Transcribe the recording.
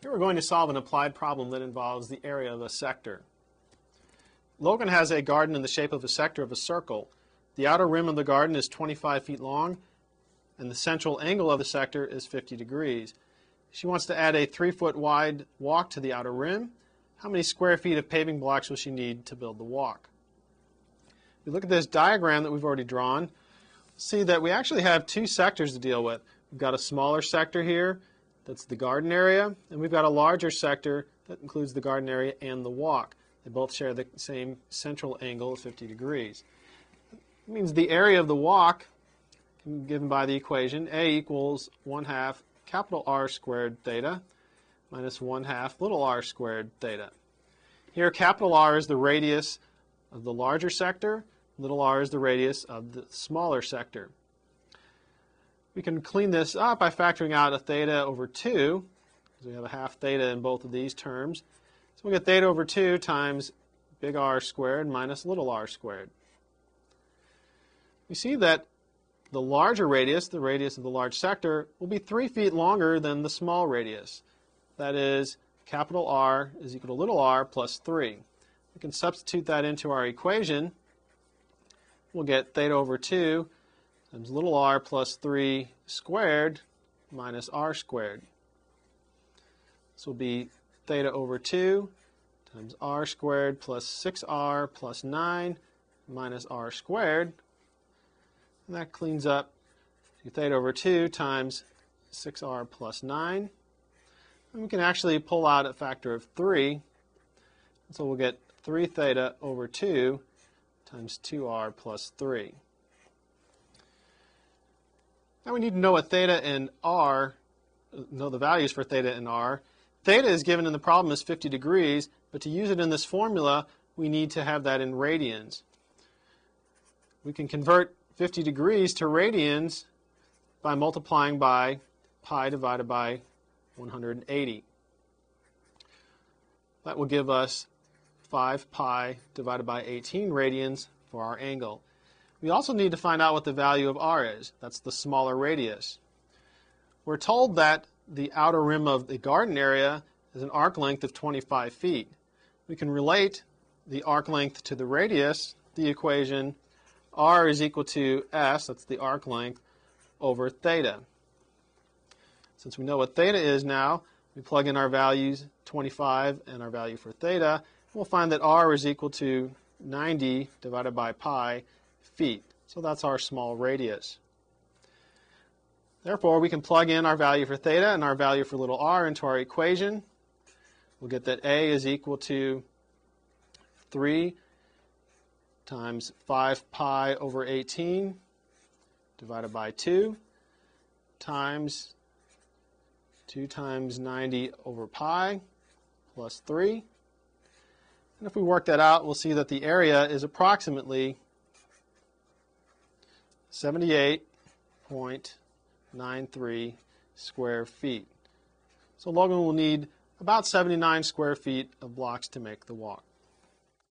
Here we're going to solve an applied problem that involves the area of a sector. Logan has a garden in the shape of a sector of a circle. The outer rim of the garden is 25 feet long, and the central angle of the sector is 50 degrees. She wants to add a 3-foot wide walk to the outer rim. How many square feet of paving blocks will she need to build the walk? If we look at this diagram that we've already drawn, see that we actually have two sectors to deal with. We've got a smaller sector here, that's the garden area, and we've got a larger sector that includes the garden area and the walk. They both share the same central angle of 50 degrees. It means the area of the walk, given by the equation, A equals 1/2 capital R squared theta minus 1/2 little r squared theta. Here capital R is the radius of the larger sector, little r is the radius of the smaller sector. We can clean this up by factoring out a theta over 2, because we have a half theta in both of these terms. So we get theta over 2 times big R squared minus little r squared. We see that the larger radius, the radius of the large sector, will be 3 feet longer than the small radius. That is, capital R is equal to little r plus 3. We can substitute that into our equation. We'll get theta over 2 times little r plus 3 squared minus r squared. This will be theta over 2 times r squared plus 6r plus 9 minus r squared. And that cleans up to theta over 2 times 6r plus 9. And we can actually pull out a factor of 3. So we'll get 3 theta over 2 times 2r plus 3. Now we need to know what theta and r, know the values for theta and r. Theta is given in the problem as 50 degrees, but to use it in this formula, we need to have that in radians. We can convert 50 degrees to radians by multiplying by pi divided by 180. That will give us 5 pi divided by 18 radians for our angle. We also need to find out what the value of r is. That's the smaller radius. We're told that the outer rim of the garden area is an arc length of 25 feet. We can relate the arc length to the radius, the equation r is equal to s, that's the arc length, over theta. Since we know what theta is now, we plug in our values, 25 and our value for theta, we'll find that r is equal to 90 divided by pi feet. So that's our small radius. Therefore, we can plug in our value for theta and our value for little r into our equation. We'll get that A is equal to 3 times 5 pi over 18 divided by 2 times 2 times 90 over pi plus 3. And if we work that out, we'll see that the area is approximately 78.93 square feet. So Logan will need about 79 square feet of blocks to make the walk.